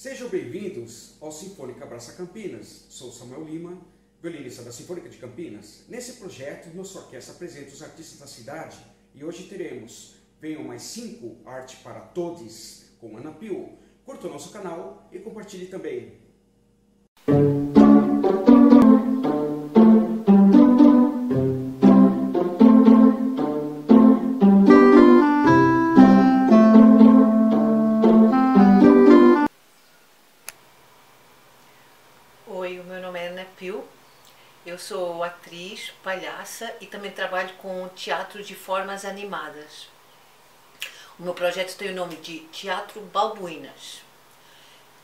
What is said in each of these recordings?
Sejam bem-vindos ao Sinfônica Abraça Campinas. Sou Samuel Lima, violinista da Sinfônica de Campinas. Nesse projeto, nossa orquestra apresenta os artistas da cidade e hoje teremos Venham Mais 5, Arte para Todos, com Ana Pio. Curta o nosso canal e compartilhe também. Oi, o meu nome é Ana Pio, eu sou atriz, palhaça e também trabalho com teatro de formas animadas. O meu projeto tem o nome de Teatro Balbuínas.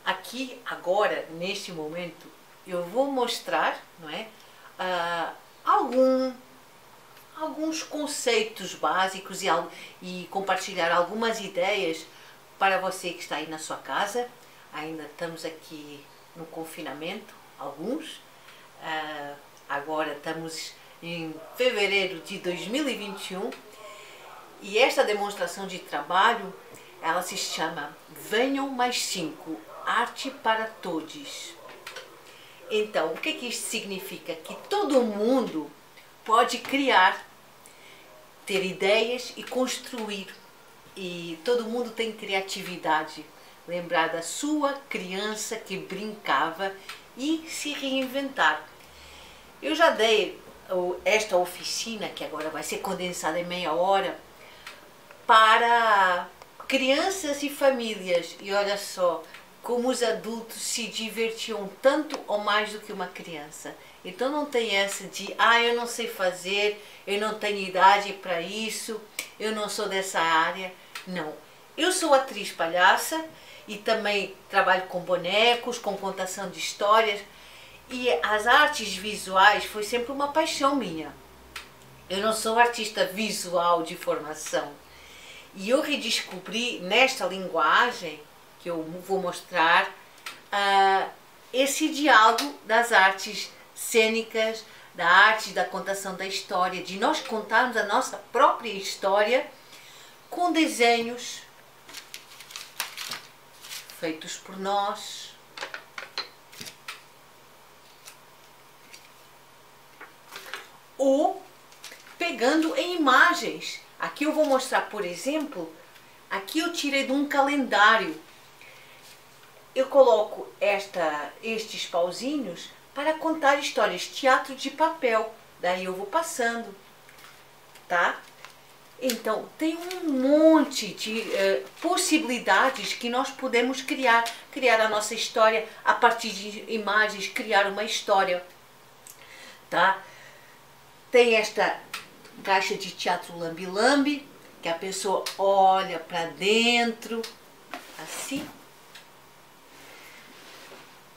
Aqui, agora, neste momento, eu vou mostrar, não é, alguns conceitos básicos e compartilhar algumas ideias para você que está aí na sua casa. Ainda estamos aqui no confinamento, alguns. Agora estamos em fevereiro de 2021 e esta demonstração de trabalho, ela se chama Venham Mais 5, Arte para Todos. Então, o que isso significa? Que todo mundo pode criar, ter ideias e construir. E todo mundo tem criatividade. Lembrar da sua criança que brincava e se reinventar. Eu já dei esta oficina, que agora vai ser condensada em meia hora, para crianças e famílias. E olha só, como os adultos se divertiam tanto ou mais do que uma criança. Então não tem essa de, eu não sei fazer, eu não tenho idade para isso, eu não sou dessa área. Não, eu sou atriz palhaça e também trabalho com bonecos, com contação de histórias. E as artes visuais foi sempre uma paixão minha. Eu não sou artista visual de formação. E eu redescobri nesta linguagem que eu vou mostrar esse diálogo das artes cênicas, da arte da contação da história, de nós contarmos a nossa própria história com desenhos feitos por nós, ou pegando em imagens. Aqui eu vou mostrar, por exemplo, aqui eu tirei de um calendário. Eu coloco estes pauzinhos para contar histórias, teatro de papel. Daí eu vou passando, tá? Então, tem um monte de possibilidades que nós podemos criar a nossa história a partir de imagens, criar uma história, tá? Tem esta caixa de teatro lambe-lambe, que a pessoa olha para dentro, assim.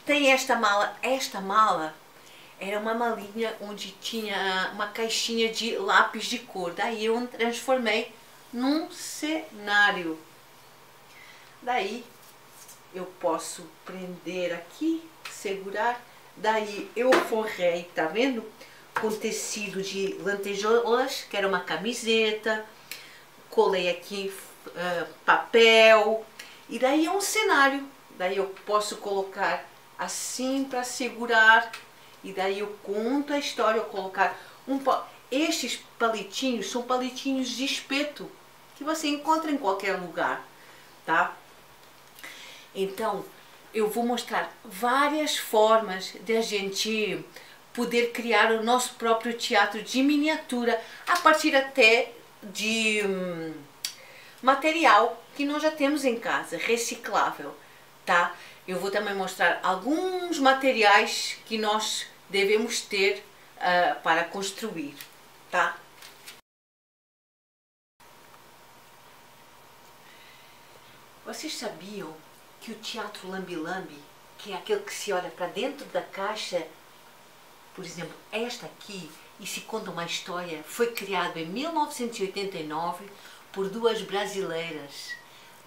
Tem esta mala era uma malinha onde tinha uma caixinha de lápis de cor. Daí eu transformei num cenário. Daí eu posso prender aqui, segurar. Daí eu forrei, tá vendo? Com tecido de lantejoulas, que era uma camiseta. Colei aqui papel. E daí é um cenário. Daí eu posso colocar assim para segurar. E daí eu conto a história, eu colocar estes palitinhos são palitinhos de espeto que você encontra em qualquer lugar, tá? Então, eu vou mostrar várias formas de a gente poder criar o nosso próprio teatro de miniatura a partir até de material que nós já temos em casa, reciclável, tá? Eu vou também mostrar alguns materiais que nós devemos ter para construir, tá? Vocês sabiam que o teatro lambe-lambe, que é aquele que se olha para dentro da caixa, por exemplo, esta aqui, e se conta uma história, foi criado em 1989 por duas brasileiras,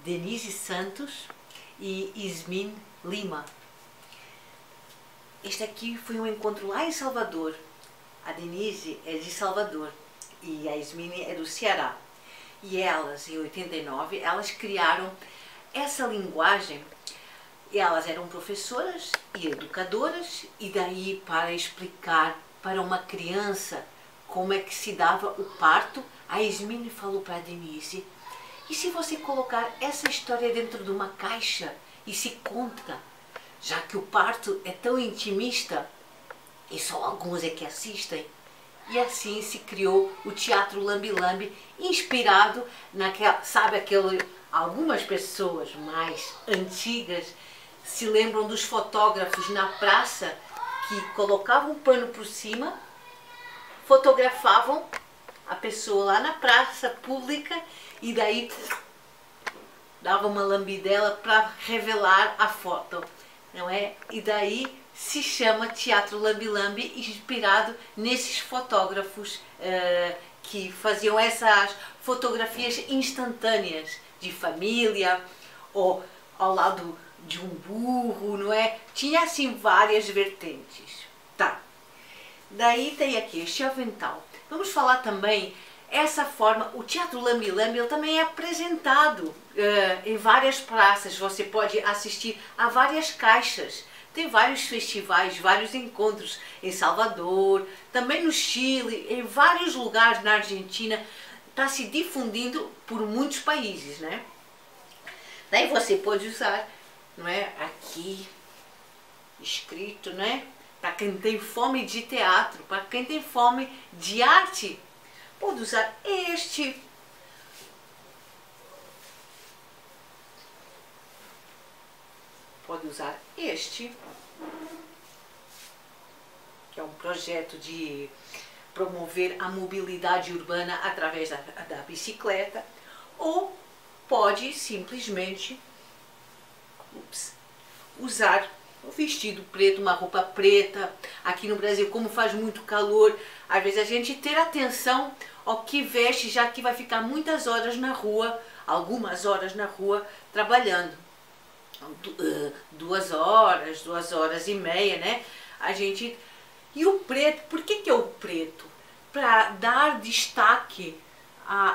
Denise Santos e Yasmin Lima. Este aqui foi um encontro lá em Salvador. A Denise é de Salvador e a Yasmin é do Ceará. E elas, em 89, elas criaram essa linguagem elas eram professoras e educadoras, e daí para explicar para uma criança como é que se dava o parto, a Yasmine falou para a Denise: e se você colocar essa história dentro de uma caixa e se conta, já que o parto é tão intimista e só alguns é que assistem? E assim se criou o Teatro Lambi-Lambi, inspirado naquela, sabe, algumas pessoas mais antigas se lembram dos fotógrafos na praça que colocavam um pano por cima, fotografavam a pessoa lá na praça pública e daí dava uma lambidela para revelar a foto, não é? E daí se chama Teatro Lambi-Lambi, inspirado nesses fotógrafos que faziam essas fotografias instantâneas de família ou ao lado de um burro, não é? Tinha assim várias vertentes. Tá. Daí tem aqui este avental. Vamos falar também essa forma. O Teatro Lambi-Lambi ele também é apresentado em várias praças. Você pode assistir a várias caixas. Tem vários festivais, vários encontros em Salvador, também no Chile, em vários lugares na Argentina. Está se difundindo por muitos países, né? Daí você pode usar, não é, aqui escrito, né? Para quem tem fome de teatro, para quem tem fome de arte, pode usar este. Pode usar este, que é um projeto de promover a mobilidade urbana através da bicicleta, ou pode simplesmente usar um vestido preto, uma roupa preta. Aqui no Brasil, como faz muito calor, às vezes a gente ter atenção ao que veste, já que vai ficar muitas horas na rua, algumas horas na rua, trabalhando. 2 horas e meia, né? A gente... E o preto, por que é o preto? Para dar destaque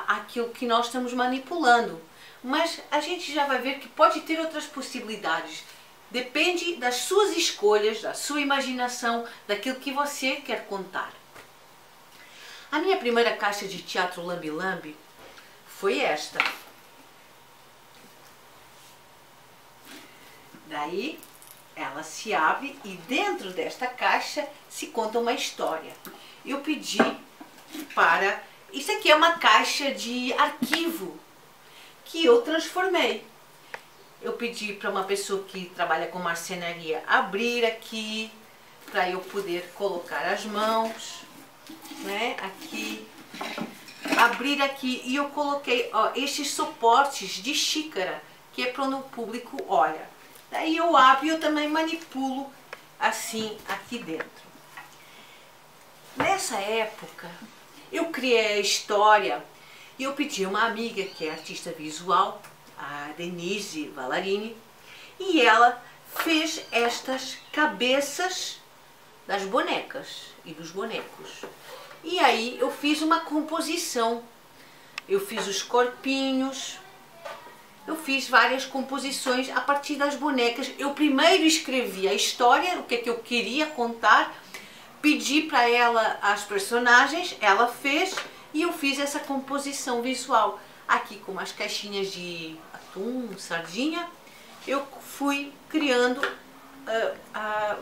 àquilo que nós estamos manipulando. Mas a gente já vai ver que pode ter outras possibilidades. Depende das suas escolhas, da sua imaginação, daquilo que você quer contar. A minha primeira caixa de Teatro Lambi-Lambi foi esta. Daí ela se abre e dentro desta caixa se conta uma história. Eu pedi para... Isso aqui é uma caixa de arquivo que eu transformei. Eu pedi para uma pessoa que trabalha com marcenaria abrir aqui, para eu poder colocar as mãos, né? Aqui, abrir aqui, e eu coloquei estes suportes de xícara, que é para o público olha. Daí eu abro e eu também manipulo assim aqui dentro. Nessa época, eu criei a história e eu pedi a uma amiga que é artista visual, a Denise Vallarini, e ela fez estas cabeças das bonecas e dos bonecos. E aí eu fiz uma composição, eu fiz os corpinhos, eu fiz várias composições a partir das bonecas. Eu primeiro escrevi a história, o que é que eu queria contar, pedi para ela as personagens, ela fez e eu fiz essa composição visual. Aqui com umas caixinhas de atum, sardinha, eu fui criando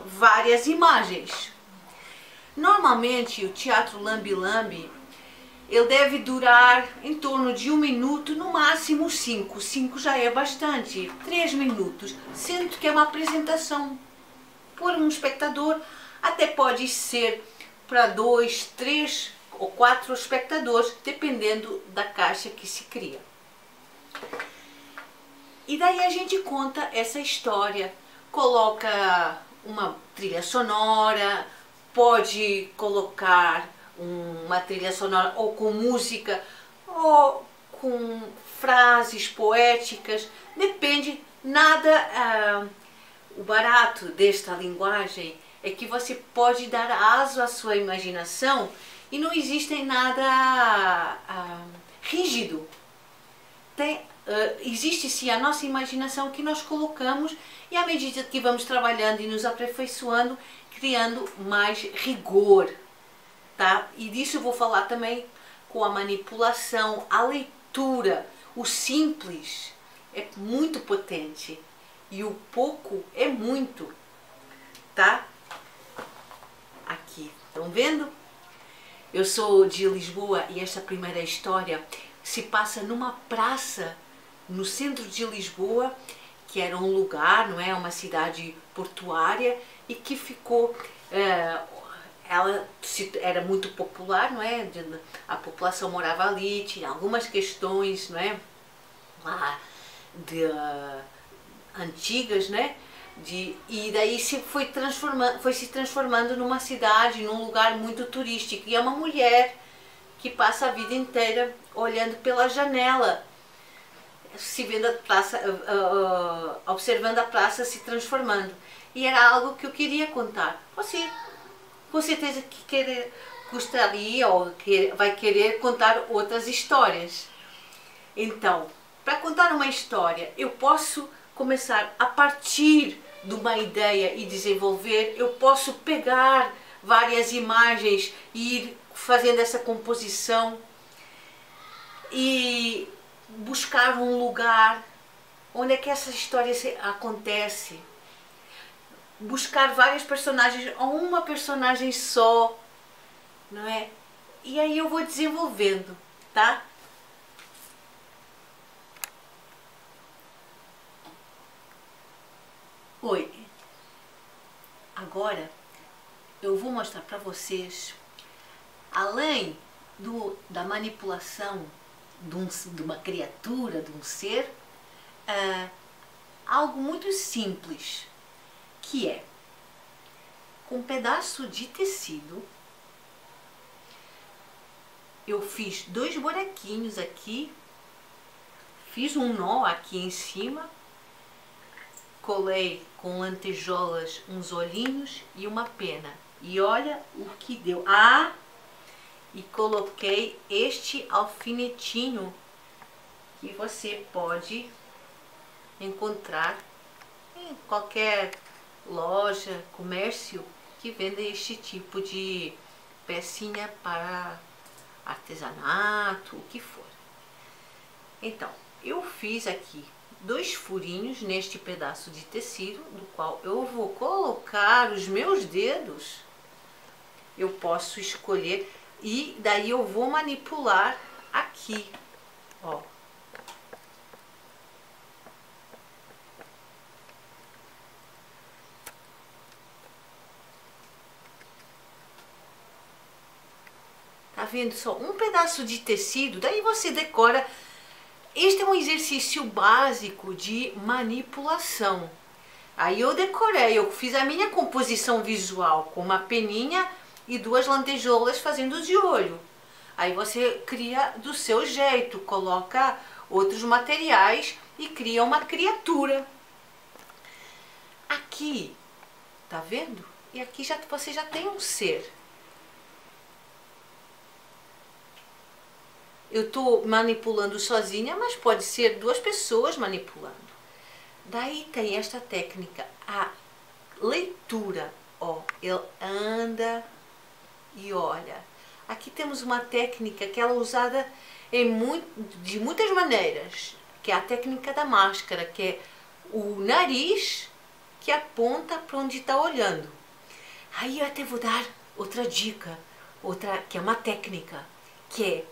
várias imagens. Normalmente o Teatro Lambi-Lambi ele deve durar em torno de 1 minuto, no máximo 5. 5 já é bastante, 3 minutos, sendo que é uma apresentação por um espectador, até pode ser para 2, 3 ou 4 espectadores, dependendo da caixa que se cria. E daí a gente conta essa história, coloca uma trilha sonora, pode colocar uma trilha sonora ou com música ou com frases poéticas, depende, nada. O barato desta linguagem é que você pode dar aso à sua imaginação e não existe nada rígido. existe sim a nossa imaginação que nós colocamos, e à medida que vamos trabalhando e nos aperfeiçoando, criando mais rigor, tá? E disso eu vou falar também com a manipulação, a leitura. O simples é muito potente e o pouco é muito, tá? Aqui, estão vendo? Eu sou de Lisboa e esta primeira história se passa numa praça no centro de Lisboa, que era um lugar, não é, uma cidade portuária, e que ficou, ela era muito popular, não é, a população morava ali, tinha algumas questões, não é, lá antigas, né, e daí foi se transformando numa cidade, num lugar muito turístico, e é uma mulher que passa a vida inteira olhando pela janela, se vendo a praça, observando a praça se transformando. E era algo que eu queria contar. Você com certeza que gostaria ou vai querer contar outras histórias. Então, para contar uma história, eu posso começar a partir de uma ideia e desenvolver, eu posso pegar várias imagens e ir fazendo essa composição e buscar um lugar onde é que essa história acontece, buscar vários personagens ou uma personagem só, não é? E aí eu vou desenvolvendo, tá? Oi, agora eu vou mostrar para vocês, além da manipulação de uma criatura, de um ser, algo muito simples, que é com um pedaço de tecido. Eu fiz 2 buraquinhos aqui, fiz um nó aqui em cima, colei com lantejoulas uns olhinhos e uma pena. E olha o que deu. E coloquei este alfinetinho que você pode encontrar em qualquer loja, comércio que venda este tipo de pecinha para artesanato, o que for. Então, eu fiz aqui 2 furinhos neste pedaço de tecido, do qual eu vou colocar os meus dedos. Eu posso escolher e daí eu vou manipular aqui, ó. Tá vendo só? Um pedaço de tecido, daí você decora. Este é um exercício básico de manipulação. Aí eu decorei, eu fiz a minha composição visual com uma peninha e 2 lantejoulas fazendo de olho. Aí você cria do seu jeito, coloca outros materiais e cria uma criatura. Aqui, tá vendo? E aqui você já tem um ser. Eu estou manipulando sozinha, mas pode ser 2 pessoas manipulando. Daí tem esta técnica, a leitura. Ó, ele anda e olha. Aqui temos uma técnica que ela é usada de muitas maneiras, que é a técnica da máscara, que é o nariz que aponta para onde está olhando. Aí eu até vou dar outra dica, que é uma técnica, que é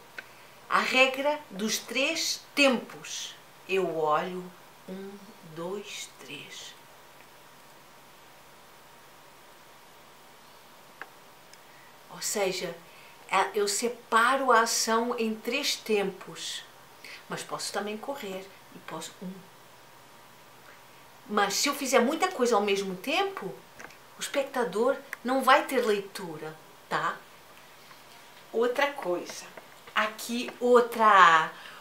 a regra dos 3 tempos. Eu olho 1, 2, 3. Ou seja, eu separo a ação em 3 tempos. Mas posso também correr e posso 1. Mas se eu fizer muita coisa ao mesmo tempo, o espectador não vai ter leitura, tá? Outra coisa. Aqui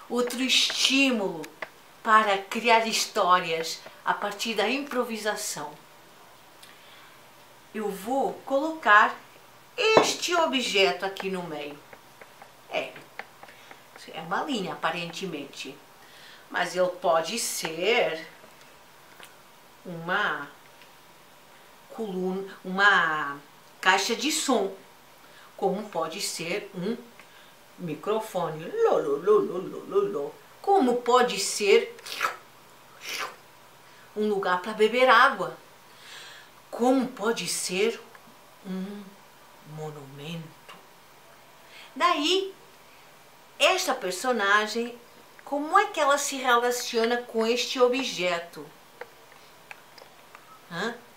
outro estímulo para criar histórias a partir da improvisação. Eu vou colocar este objeto aqui no meio. É uma linha, aparentemente. Mas ele pode ser uma coluna, uma caixa de som, como pode ser um microfone, como pode ser um lugar para beber água, como pode ser um monumento. Daí, esta personagem, como é que ela se relaciona com este objeto?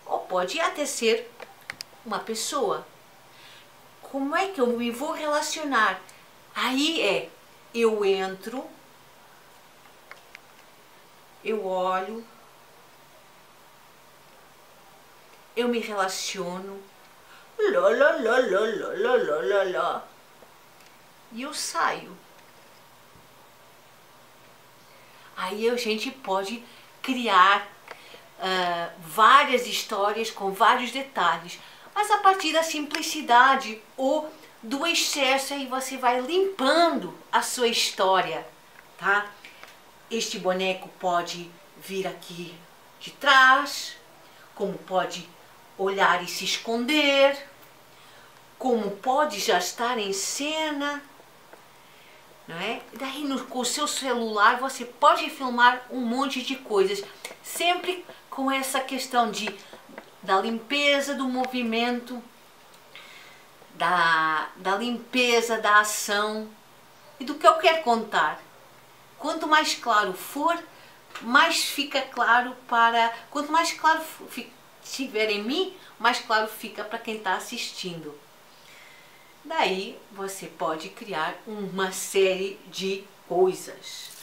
Ou pode até ser uma pessoa. Como é que eu me vou relacionar? Aí eu entro, eu olho, eu me relaciono, e eu saio. Aí a gente pode criar várias histórias com vários detalhes, mas a partir da simplicidade ou do excesso, aí você vai limpando a sua história, tá? Este boneco pode vir aqui de trás, como pode olhar e se esconder, como pode já estar em cena, não é? Daí com o seu celular você pode filmar um monte de coisas, sempre com essa questão da limpeza do movimento, da limpeza da ação e do que eu quero contar. Quanto mais claro for, mais fica claro quanto mais claro estiver em mim, mais claro fica para quem está assistindo. Daí você pode criar uma série de coisas.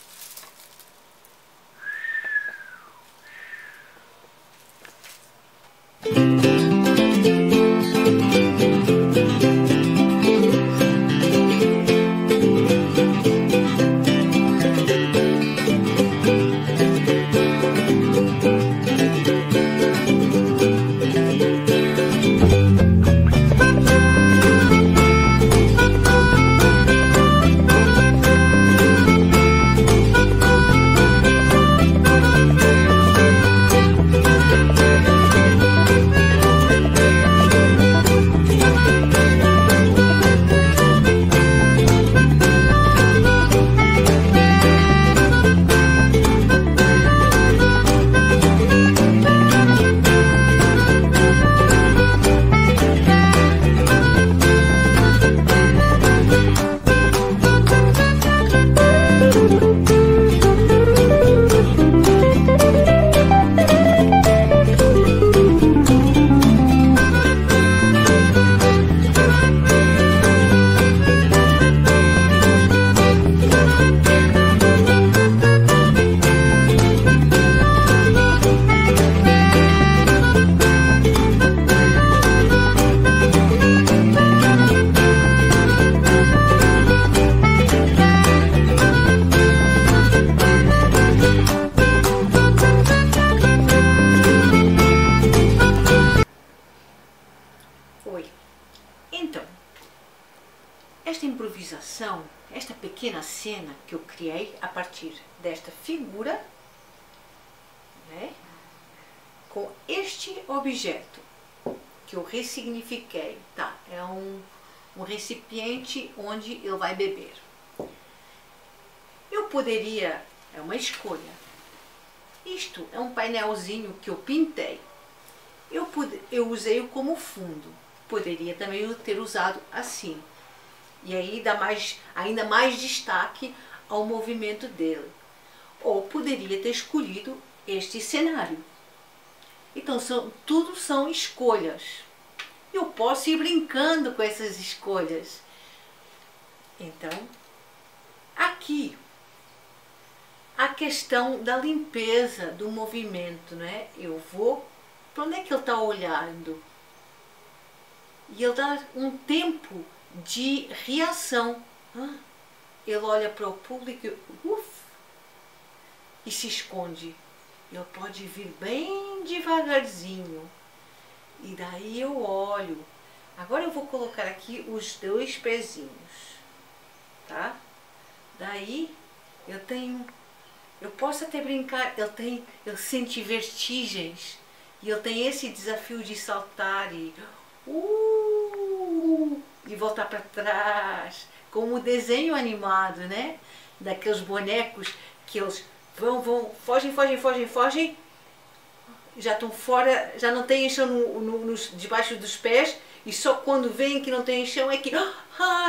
Esta pequena cena que eu criei a partir desta figura, né, com este objeto que eu ressignifiquei, tá? É um recipiente onde ele vai beber. Eu poderia, é uma escolha, isto é um painelzinho que eu pintei, eu usei-o como fundo, poderia também ter usado assim. E aí dá ainda mais destaque ao movimento dele. Ou poderia ter escolhido este cenário. Então tudo são escolhas. Eu posso ir brincando com essas escolhas. Então, aqui, a questão da limpeza do movimento, né? Eu vou, para onde é que ele está olhando? E ele dá um tempo de reação. Ele olha para o público e se esconde. Ele pode vir bem devagarzinho. E daí eu olho. Agora eu vou colocar aqui os 2 pezinhos, tá? Daí eu tenho Eu posso até brincar, ele sente vertigens e ele tem esse desafio de saltar e voltar para trás, como o desenho animado, né? Daqueles bonecos que eles fogem, já estão fora, já não têm chão debaixo dos pés e só quando veem que não têm chão é que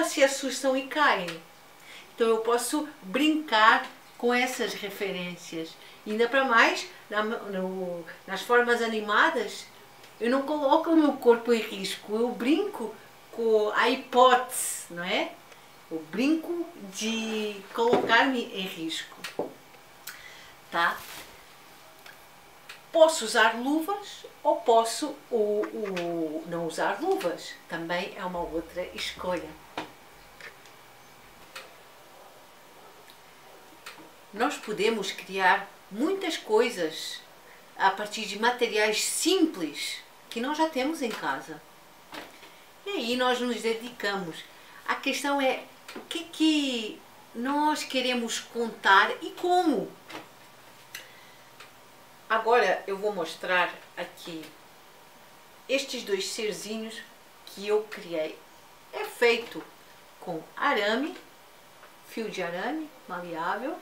se assustam e caem. Então eu posso brincar com essas referências. E ainda para mais, nas formas animadas, eu não coloco o meu corpo em risco, eu brinco com a hipótese, não é? Eu brinco de colocar-me em risco. Tá? Posso usar luvas ou posso não usar luvas. Também é uma outra escolha. Nós podemos criar muitas coisas a partir de materiais simples que nós já temos em casa. E aí nós nos dedicamos. A questão é o que nós queremos contar e como. Agora eu vou mostrar aqui estes dois serzinhos que eu criei. É feito com arame, fio de arame maleável.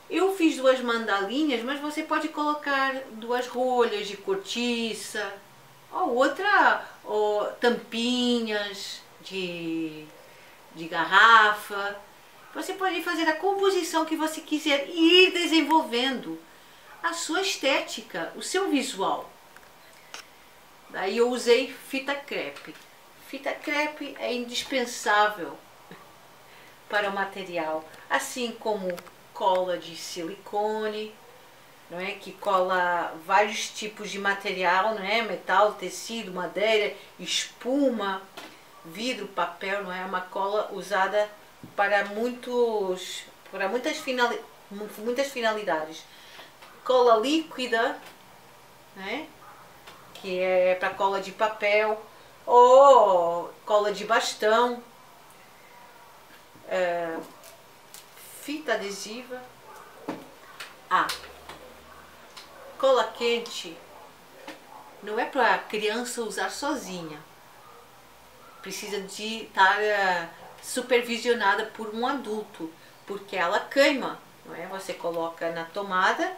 Eu fiz duas mandalinhas, mas você pode colocar duas rolhas de cortiça, ou tampinhas de garrafa. Você pode fazer a composição que você quiser e ir desenvolvendo a sua estética, o seu visual. Daí eu usei fita crepe. Fita crepe é indispensável para o material, assim como cola de silicone, não é? Que cola vários tipos de material, não é? Metal, tecido, madeira, espuma, vidro, papel, não é? Uma cola usada para muitas finalidades. Cola líquida, né? Que é para cola de papel, ou cola de bastão, fita adesiva. Cola quente não é para a criança usar sozinha. Precisa de estar supervisionada por um adulto, porque ela queima, não é? Você coloca na tomada,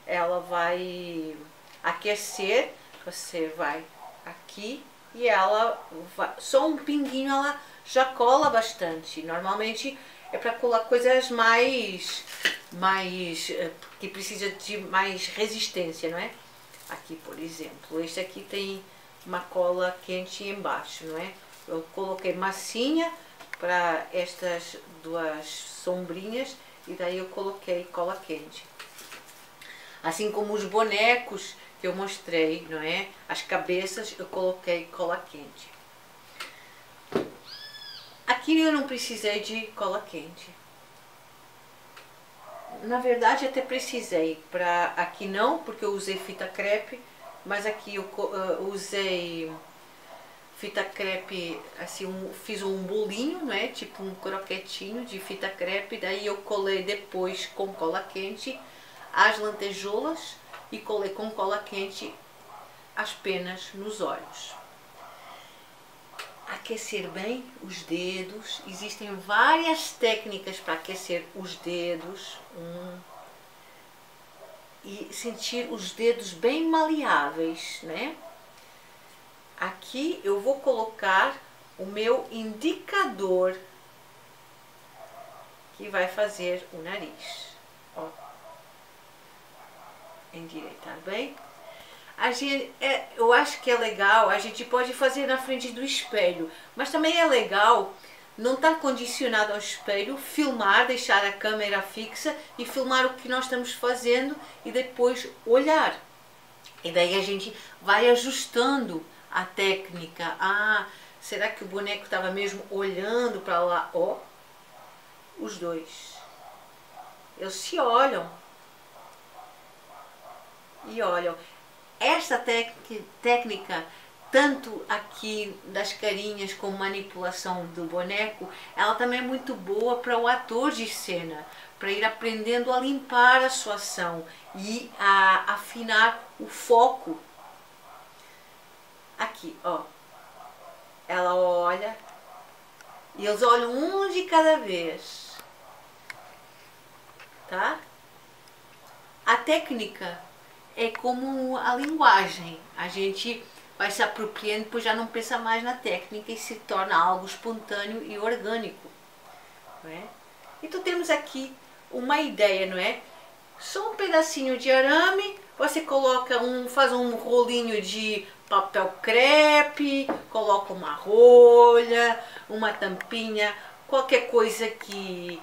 ela vai aquecer, você vai aqui e ela vai, só um pinguinho ela já cola bastante. Normalmente é para colar coisas mais que precisa de mais resistência, não é? Aqui, por exemplo, este aqui tem uma cola quente embaixo, não é? Eu coloquei massinha para estas duas sombrinhas e daí eu coloquei cola quente. Assim como os bonecos que eu mostrei, não é? As cabeças eu coloquei cola quente. Aqui eu não precisei de cola quente. Na verdade até precisei, aqui não, porque eu usei fita crepe, mas aqui eu usei fita crepe, assim, fiz um bolinho, né, tipo um croquetinho de fita crepe, daí eu colei depois com cola quente as lantejoulas e colei com cola quente as penas nos olhos. Aquecer bem os dedos, existem várias técnicas para aquecer os dedos e sentir os dedos bem maleáveis, né? Aqui eu vou colocar o meu indicador que vai fazer o nariz. Ó. Endireitar bem. Eu acho que é legal, a gente pode fazer na frente do espelho, mas também é legal não estar condicionado ao espelho, filmar, deixar a câmera fixa e filmar o que nós estamos fazendo e depois olhar. E daí a gente vai ajustando a técnica. Será que o boneco estava mesmo olhando para lá? Ó, os dois. Eles se olham. E olham. Esta técnica tanto aqui das carinhas como manipulação do boneco, ela também é muito boa para o ator de cena, para ir aprendendo a limpar a sua ação e a afinar o foco. Aqui, ó, ela olha e eles olham um de cada vez, tá? A técnica é como a linguagem, a gente vai se apropriando, depois já não pensa mais na técnica e se torna algo espontâneo e orgânico, não é? Então temos aqui uma ideia, não é? Só um pedacinho de arame, você coloca faz um rolinho de papel crepe, coloca uma rolha, uma tampinha, qualquer coisa que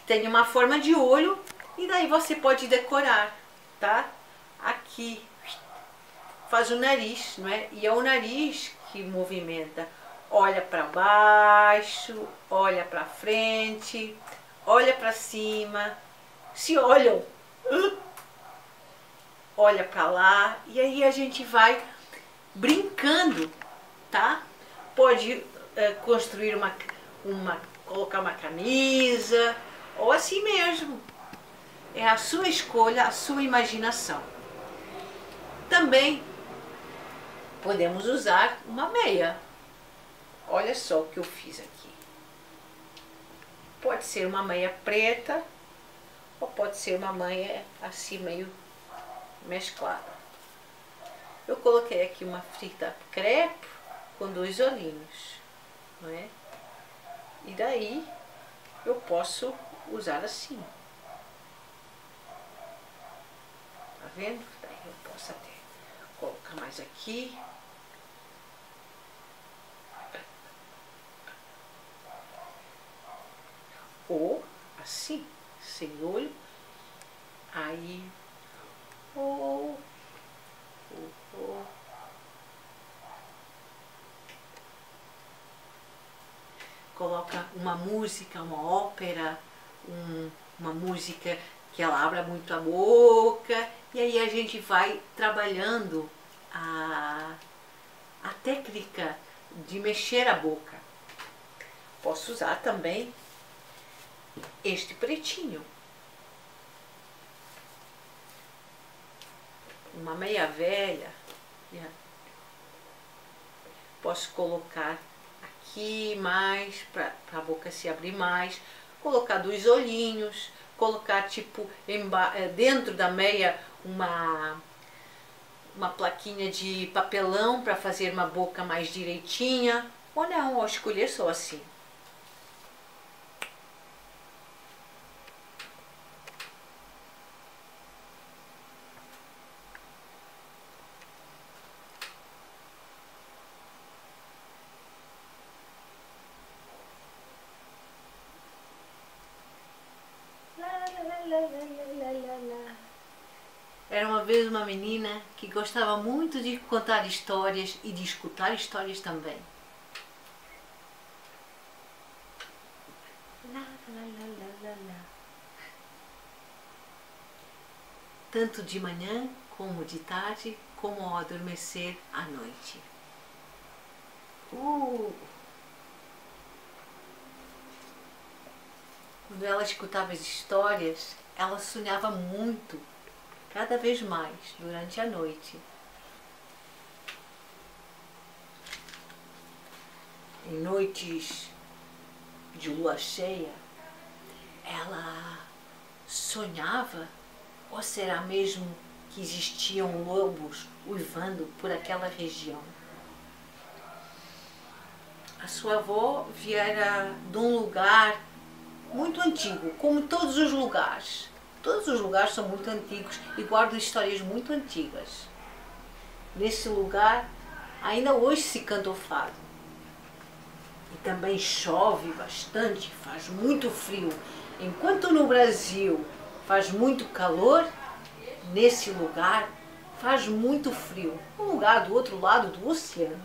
tenha uma forma de olho, e daí você pode decorar, tá? Aqui faz o nariz, não é? E é o nariz que movimenta. Olha para baixo, olha para frente, olha para cima, se olham, olha para lá, e aí a gente vai brincando, tá? Pode construir colocar uma camisa, ou assim mesmo. É a sua escolha, a sua imaginação. Também podemos usar uma meia. Olha só o que eu fiz aqui. Pode ser uma meia preta ou pode ser uma meia assim meio mesclada. Eu coloquei aqui uma fita crepe com 2 olhinhos, não é? E daí eu posso usar assim. Tá vendo? Daí eu posso até colocar mais aqui. Ou assim, sem olho. Aí. Coloca uma música, uma ópera, uma música que ela abra muito a boca, e aí a gente vai trabalhando a técnica de mexer a boca. Posso usar também este pretinho, uma meia velha, posso colocar aqui mais, para a boca se abrir mais, colocar 2 olhinhos, colocar tipo dentro da meia uma plaquinha de papelão para fazer uma boca mais direitinha, ou não, ou escolher só assim. Era uma vez uma menina que gostava muito de contar histórias e de escutar histórias também. Tanto de manhã, como de tarde, como ao adormecer à noite. Quando ela escutava as histórias, ela sonhava muito, cada vez mais, durante a noite. Em noites de lua cheia, ela sonhava, ou será mesmo que existiam lobos uivando por aquela região? A sua avó viera de um lugar muito antigo, como todos os lugares. Todos os lugares são muito antigos e guardam histórias muito antigas. Nesse lugar, ainda hoje se canta o fado. E também chove bastante, faz muito frio. Enquanto no Brasil faz muito calor, nesse lugar faz muito frio. Um lugar do outro lado do oceano.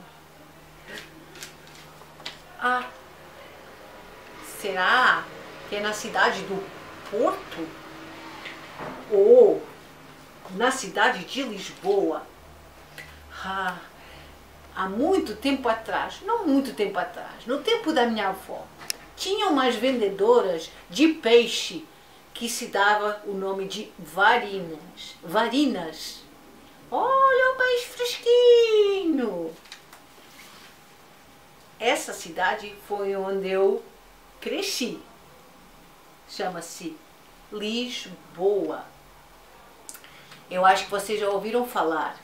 Ah, será que é na cidade do Porto? Ou na cidade de Lisboa? Ah, há muito tempo atrás, não muito tempo atrás, no tempo da minha avó, tinha umas vendedoras de peixe que se dava o nome de varinas. Varinas. Olha o peixe fresquinho! Essa cidade foi onde eu cresci. Chama-se Lisboa. Eu acho que vocês já ouviram falar.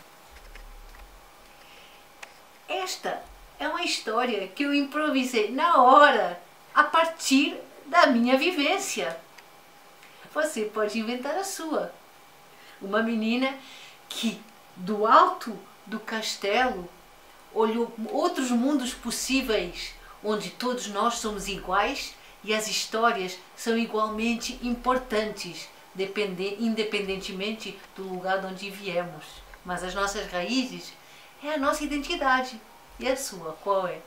Esta é uma história que eu improvisei na hora, a partir da minha vivência. Você pode inventar a sua. Uma menina que, do alto do castelo, olhou outros mundos possíveis, onde todos nós somos iguais e as histórias são igualmente importantes, independentemente do lugar de onde viemos. Mas as nossas raízes é a nossa identidade. E a sua, qual é?